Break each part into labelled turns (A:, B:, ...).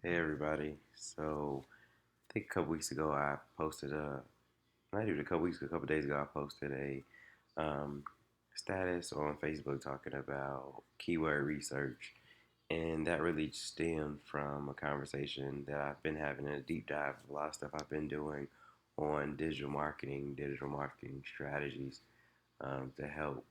A: Hey everybody. I think a couple weeks ago I posted not even a couple weeks ago, a couple days ago I posted a um, status on Facebook talking about keyword research, and that really stemmed from a conversation that I've been having in a deep dive of a lot of stuff I've been doing on digital marketing strategies to help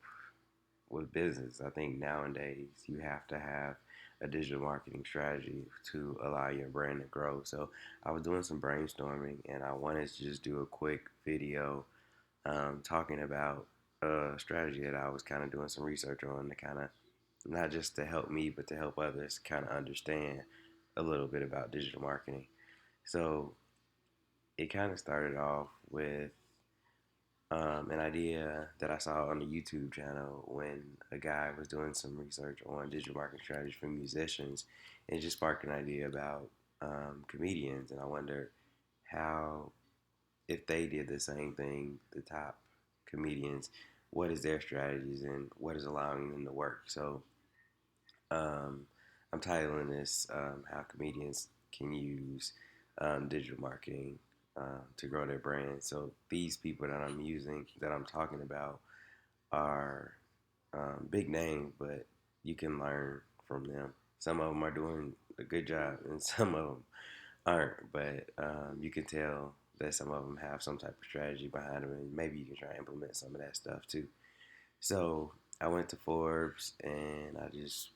A: with business. I think nowadays you have to have a digital marketing strategy to allow your brand to grow. So I was doing some brainstorming and I wanted to just do a quick video talking about a strategy that I was kind of doing some research on to kind of not just to help me, but to help others kind of understand a little bit about digital marketing. So it kind of started off with an idea that I saw on the YouTube channel when a guy was doing some research on digital marketing strategies for musicians. And it just sparked an idea about comedians. And I wonder how, if they did the same thing, the top comedians, what is their strategies and what is allowing them to work. So um, I'm titling this How Comedians Can Use Digital Marketing to grow their brand. So these people that I'm using, that I'm talking about, are big names, but you can learn from them. Some of them are doing a good job, and some of them aren't. But you can tell that some of them have some type of strategy behind them, and maybe you can try and implement some of that stuff too. So I went to Forbes, and I just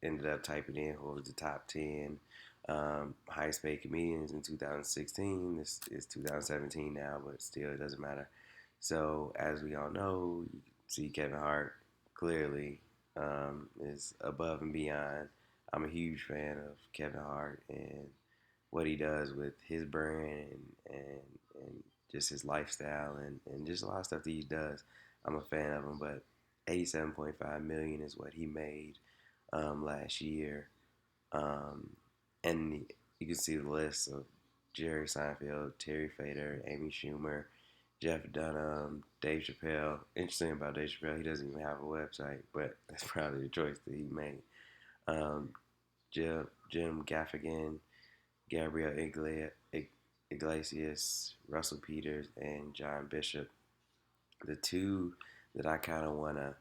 A: ended up typing in who was the top 10 highest paid comedians in 2016. This is 2017 now, but still, it doesn't matter. So, as we all know, you see Kevin Hart clearly is above and beyond. I'm a huge fan of Kevin Hart and what he does with his brand and just his lifestyle and just a lot of stuff that he does. I'm a fan of him, but 87.5 million is what he made last year. Um, and you can see the list of Jerry Seinfeld, Terry Fator, Amy Schumer, Jeff Dunham, Dave Chappelle. Interesting about Dave Chappelle, he doesn't even have a website, but that's probably the choice that he made. Um, Jim Gaffigan, Gabrielle Iglesias, Russell Peters, and John Bishop. The two that I kind of want to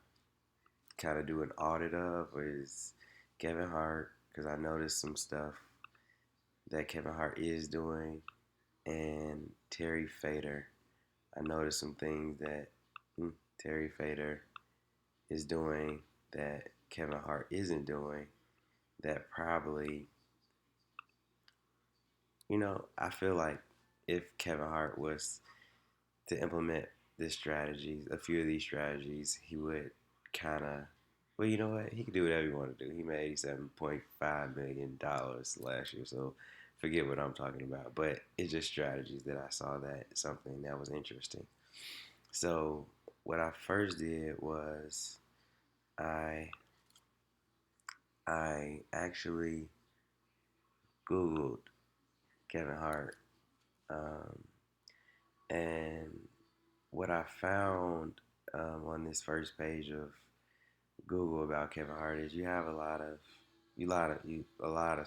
A: kind of do an audit of is Kevin Hart, because I noticed some stuff that Kevin Hart is doing, and Terry Fator. I noticed some things that Terry Fator is doing that Kevin Hart isn't doing, that probably, I feel like if Kevin Hart was to implement this strategies, a few of these strategies, he would kind of, well, you know what? He could do whatever he wanted to do. He made $87.5 million last year, so forget what I'm talking about. But it's just strategies that I saw that something that was interesting. So what I first did was I I actually Googled Kevin Hart, um, and what I found on this first page of Google about Kevin Hart is you have a lot of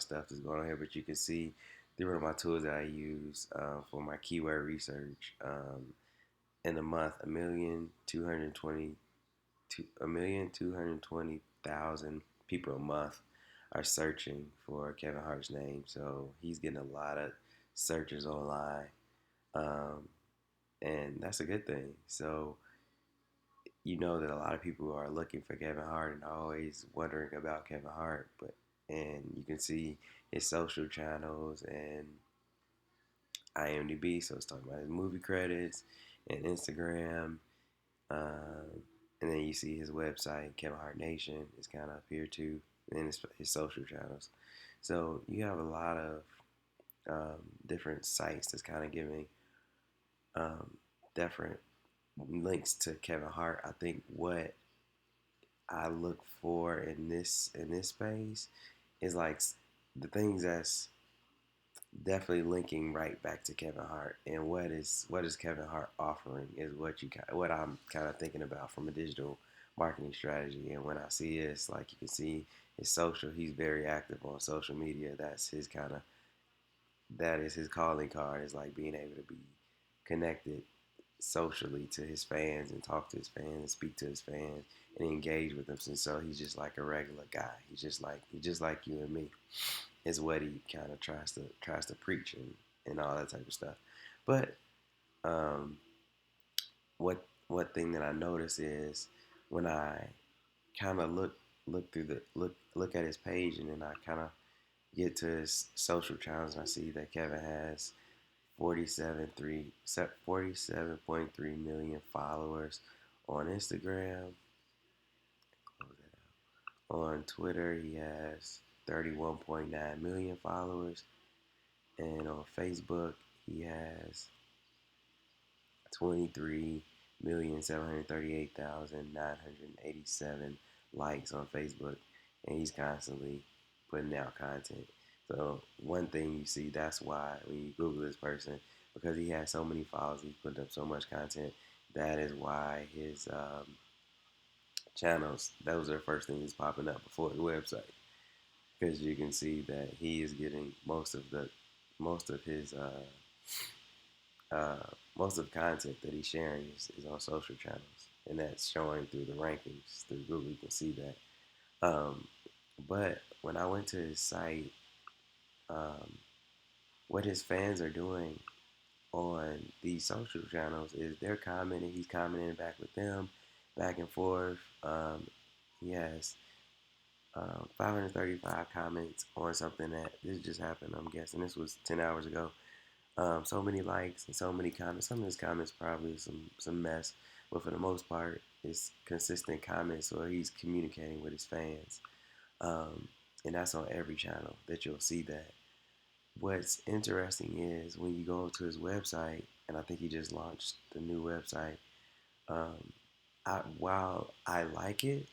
A: stuff that's going on here, but you can see through one of my tools that I use for my keyword research. In a month, 1,220,000 people a month are searching for Kevin Hart's name. So he's getting a lot of searches online, um, and that's a good thing. So you know that a lot of people are looking for Kevin Hart and always wondering about Kevin Hart, and you can see his social channels and IMDb, so it's talking about his movie credits and Instagram, and then you see his website, Kevin Hart Nation, is kind of up here too, and then his social channels. So you have a lot of different sites that's kind of giving um, different links to Kevin Hart. I think what I look for in this space is like the things that's definitely linking right back to Kevin Hart, and what is Kevin Hart offering is what I'm kind of thinking about from a digital marketing strategy. And when I see it, it's like you can see his social. He's very active on social media. That's his kind of that is his calling card. Is like being able to be connected socially to his fans and talk to his fans and speak to his fans and engage with them. And so he's just like a regular guy. He's just like you and me. Is what he kind of tries to preach and all that type of stuff. But um, what thing that I notice is when I kind of look at his page and then I kind of get to his social channels and I see that Kevin has 47.3 million followers on Instagram. On Twitter, he has 31.9 million followers, and on Facebook, he has 23,738,987 likes on Facebook, and he's constantly putting out content. So one thing you see, that's why when you Google this person, because he has so many followers, he's putting up so much content. That is why his channels, those are the first things popping up before the website, because you can see that he is getting most of his uh, most of the content that he's sharing is on social channels, and that's showing through the rankings through Google. You can see that. But when I went to his site, um, what his fans are doing on these social channels is they're commenting. He's commenting back with them, back and forth. He has 535 comments on something that this just happened. I'm guessing this was 10 hours ago. So many likes and so many comments. Some of his comments probably some mess, but for the most part, it's consistent comments or he's communicating with his fans. Um, and that's on every channel that you'll see that. What's interesting is when you go to his website, and I think he just launched the new website. Um, while I like it,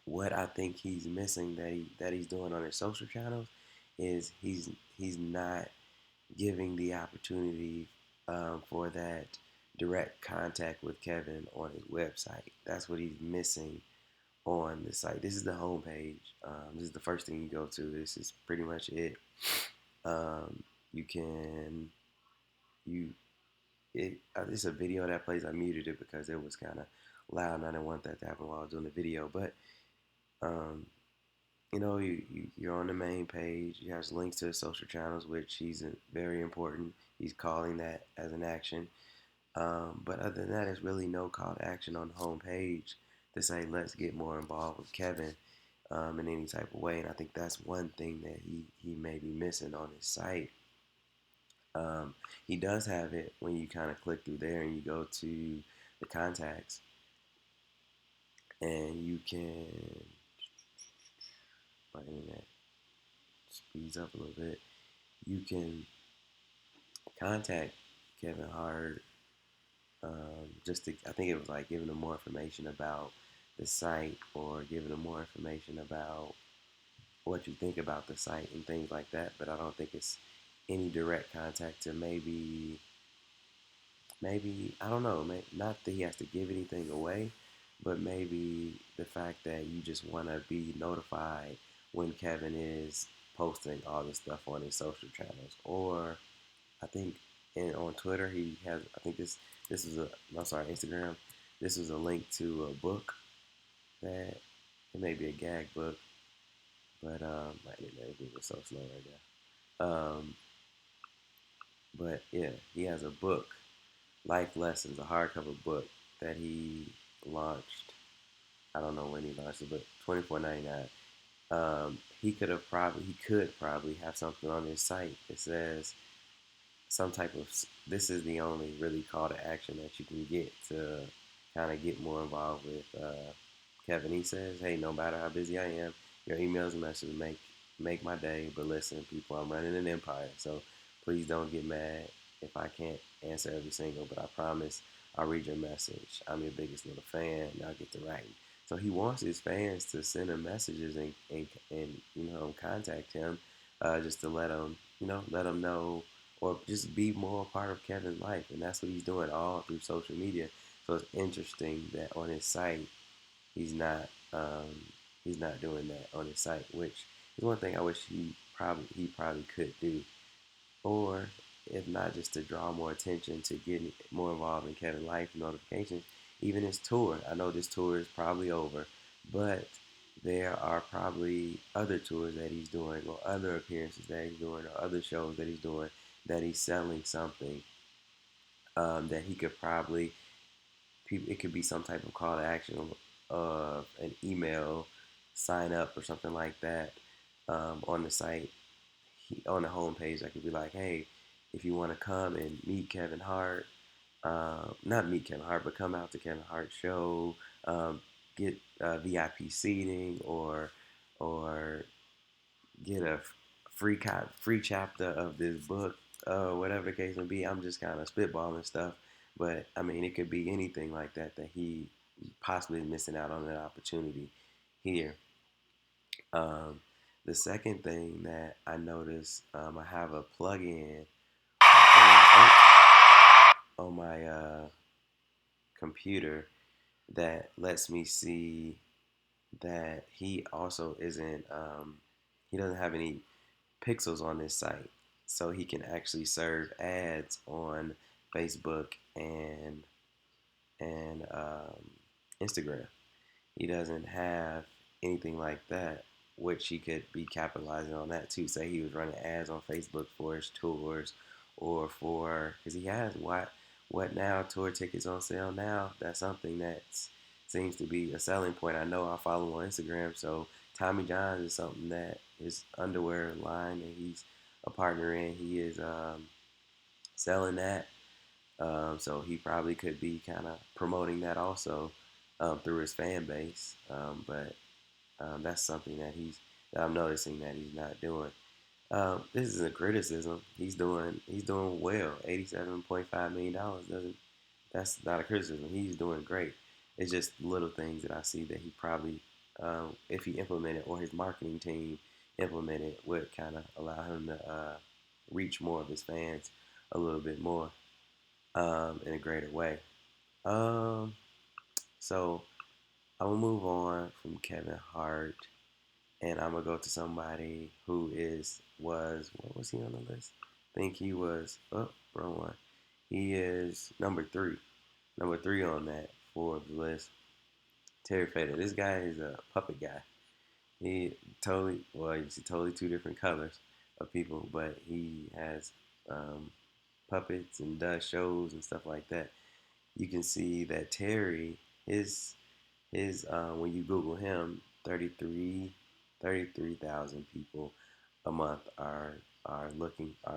A: what I think he's missing that he's doing on his social channels is he's not giving the opportunity for that direct contact with Kevin on his website. That's what he's missing on the site. This is the homepage. This is the first thing you go to. This is pretty much it. You can you it. It's a video that plays. I muted it because it was kind of loud, and I didn't want that to happen while I was doing the video. But um, you're on the main page. He has links to his social channels, which he's very important. He's calling that as an action. But other than that, there's really no call to action on the home page to say let's get more involved with Kevin in any type of way. And I think that's one thing that he may be missing on his site. Um, he does have it when you kind of click through there and you go to the contacts, and you can my internet speeds up a little bit. You can contact Kevin Hart. Just to, I think it was like giving them more information about the site or giving them more information about what you think about the site and things like that. But I don't think it's any direct contact to maybe I don't know. Not that he has to give anything away, but maybe the fact that you just want to be notified when Kevin is posting all this stuff on his social channels, or I think on Twitter he has. I think this is a. I'm sorry, Instagram. This is a link to a book that it may be a gag book, but my internet is so slow right now. But yeah, he has a book, Life Lessons, a hardcover book that he launched. I don't know when he launched it, but $24.99. He could probably have something on his site that says some type of. This is the only really call to action that you can get to kind of get more involved with Kevin. He says, "Hey, no matter how busy I am, your emails and messages make my day. But listen, people, I'm running an empire, so please don't get mad if I can't answer every single. But I promise I'll read your message. I'm your biggest little fan. And I'll get to writing." So he wants his fans to send him messages and contact him just to let him know or just be more a part of Kevin's life. And that's what he's doing all through social media. So it's interesting that on his site, he's not um, he's not doing that on his site, which is one thing I wish he probably could do. Or if not, just to draw more attention to getting more involved in Kevin Life notifications. Even his tour. I know this tour is probably over, but there are probably other tours that he's doing, or other appearances that he's doing, or other shows that he's doing that he's selling something that he could probably. It could be some type of call to action of an email sign up or something like that on the site on the homepage. I could be like, hey, if you want to come and meet Kevin Hart, not meet Kevin Hart, but come out to Kevin Hart's show, get VIP seating, or get a free chapter of this book, whatever the case may be. I'm just kind of spitballing stuff, but I mean, it could be anything like that that he possibly is missing out on an opportunity here. Um, the second thing that I noticed, I have a plugin on my computer that lets me see that he also isn't, he doesn't have any pixels on this site. So he can actually serve ads on Facebook and Instagram. He doesn't have anything like that, which he could be capitalizing on that too. Say he was running ads on Facebook for his tours, or for because he has what now tour tickets on sale now. That's something that seems to be a selling point. I know I follow him on Instagram, so Tommy John's is something that his underwear line that he's a partner in. He is selling that. So he probably could be kind of promoting that also through his fan base. But that's something that I'm noticing that he's not doing. This isn't a criticism. He's doing well. $87.5 million doesn't. That's not a criticism. He's doing great. It's just little things that I see that he probably, if he implemented or his marketing team implemented, would kind of allow him to reach more of his fans a little bit more in a greater way. Um, so I'm gonna move on from Kevin Hart, and I'm gonna go to somebody who was what was he on the list? I think he was wrong one. He is number three on that for the list. Terry Fator. This guy is a puppet guy. He you see totally two different colors of people, but he has um, puppets and does shows and stuff like that. You can see that Terry, his when you Google him, 33,000 people a month are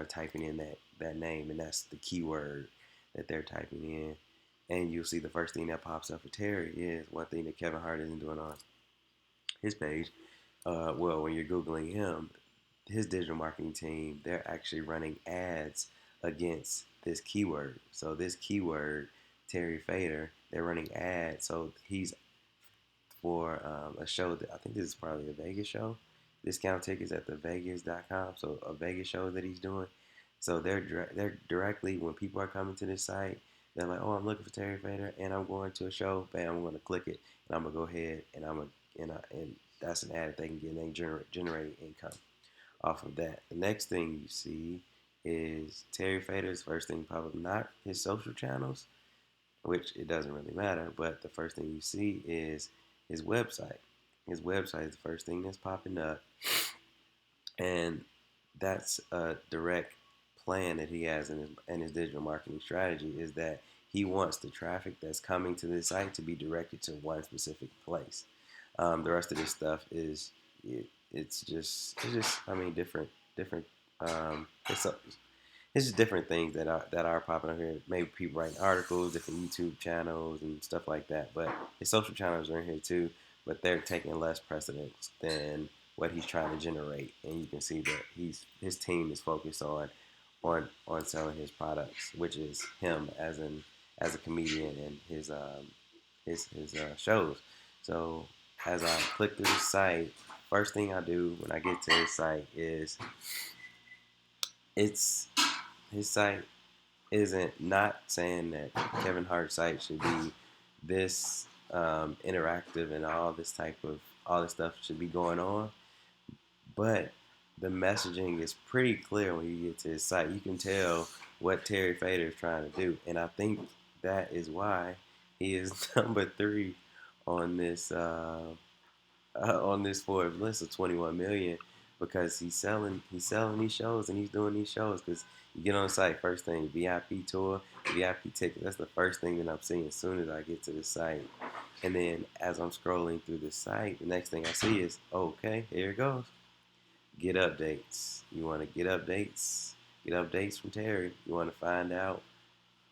A: typing in that name, and that's the keyword that they're typing in. And you'll see the first thing that pops up for Terry is one thing that Kevin Hart isn't doing on his page. Well, when you're Googling him, his digital marketing team, they're actually running ads against this keyword. So this keyword, Terry Fader, they're running ads. So he's for a show that I think this is probably a Vegas show. Discount tickets at thevegas.com. So a Vegas show that he's doing. So they're directly when people are coming to this site, they're like, oh, I'm looking for Terry Fader, and I'm going to a show. Bam, I'm going to click it, and I'm gonna go ahead, and and that's an ad that they can get, and they generate income off of that. The next thing you see is Terry Fader's first thing pop up, not his social channels, which it doesn't really matter, but the first thing you see is his website. His website is the first thing that's popping up, and that's a direct plan that he has in his digital marketing strategy is that he wants the traffic that's coming to this site to be directed to one specific place. The rest of this stuff is it's just I mean different it's just different things that are popping up here. Maybe people writing articles, different YouTube channels and stuff like that. But his social channels are in here too, but they're taking less precedence than what he's trying to generate. And you can see that his team is focused on selling his products, which is him as a comedian and his shows. So as I click through the site, first thing I do when I get to his site is it's his site isn't not saying that Kevin Hart's site should be this interactive, and all this stuff should be going on. But the messaging is pretty clear when you get to his site. You can tell what Terry Fator is trying to do, and I think that is why he is number 3 on this Forbes list of 21 million, because he's selling these shows, and he's doing these shows because you get on the site first thing, VIP tour, VIP ticket. That's the first thing that I'm seeing as soon as I get to the site. And then as I'm scrolling through the site, the next thing I see is, okay, here it goes. Get updates. You want to get updates? Get updates from Terry. You want to find out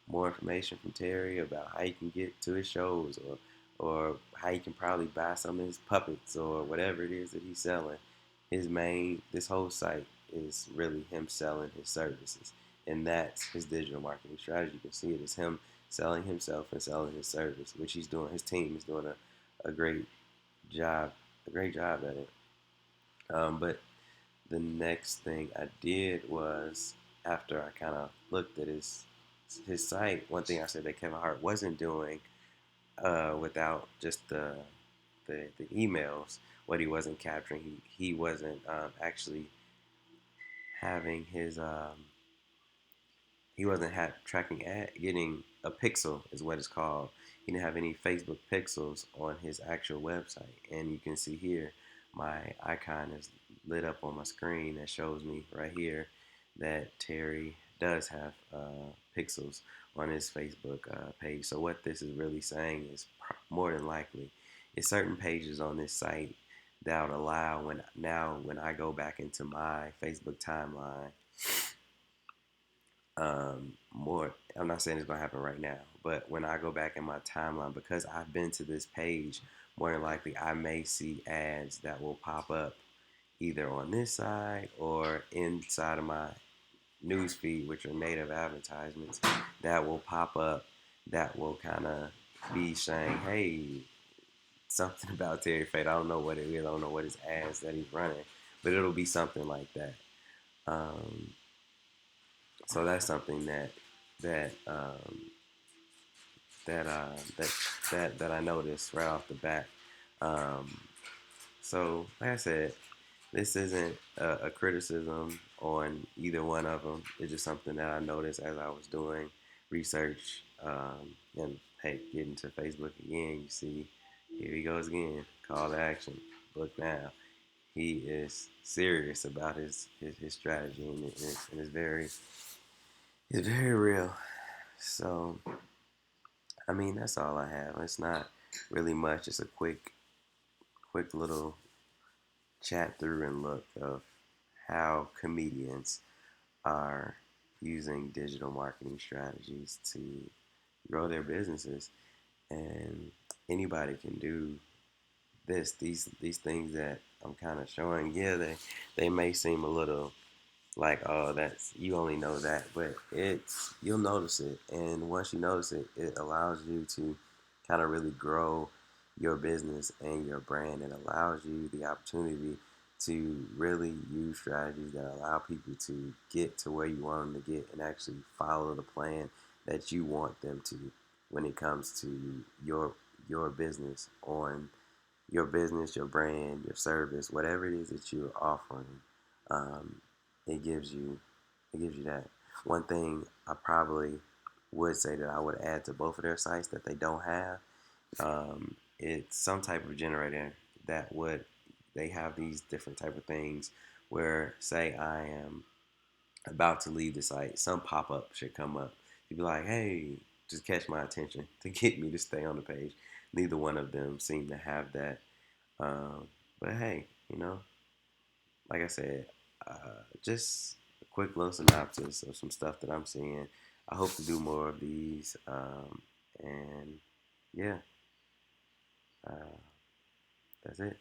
A: more information from Terry about how you can get to his shows, or how you can probably buy some of his puppets or whatever it is that he's selling. This whole site is really him selling his services, and that's his digital marketing strategy. You can see it as him selling himself and selling his service, which he's doing. His team is doing a great job, at it. But the next thing I did was, after I kind of looked at his site, one thing I said that Kevin Hart wasn't doing, without just the emails, what he wasn't capturing, he wasn't actually having he wasn't tracking getting a pixel is what it's called. He didn't have any Facebook pixels on his actual website, and you can see here my icon is lit up on my screen that shows me right here that Terry does have pixels on his Facebook page. So what this is really saying is, more than likely, it's certain pages on this site that would allow, when I go back into my Facebook timeline, more. I'm not saying it's gonna happen right now, but when I go back in my timeline, because I've been to this page, more than likely I may see ads that will pop up either on this side or inside of my news feed, which are native advertisements that will pop up, that will kind of be saying, "Hey, something about Terry Fate." I don't know what it is. I don't know what his ads that he's running, but it'll be something like that. Um, so that's something that that that I noticed right off the bat. Um, so, like I said, this isn't a criticism on either one of them. It's just something that I noticed as I was doing research. And hey, getting to Facebook again, you see, here he goes again. Call to action. Book now. He is serious about his strategy, and it's very real. So, I mean, that's all I have. It's not really much. It's a quick little chat through and look of how comedians are using digital marketing strategies to grow their businesses. And anybody can do this. These things that I'm kind of showing, yeah, they may seem a little like, oh, that's, you only know that, but you'll notice it, and once you notice it, it allows you to kind of really grow your business and your brand. It allows you the opportunity to really use strategies that allow people to get to where you want them to get, and actually follow the plan that you want them to, when it comes to your business, on your business, your brand, your service, whatever it is that you're offering. Um, it gives you that. One thing I probably would say that I would add to both of their sites that they don't have, it's some type of generator that would, they have these different type of things where, say I am about to leave the site, some pop up should come up. You'd be like, hey, just catch my attention to get me to stay on the page. Neither one of them seem to have that. But hey, like I said, just a quick little synopsis of some stuff that I'm seeing. I hope to do more of these. And yeah, uh, that's it.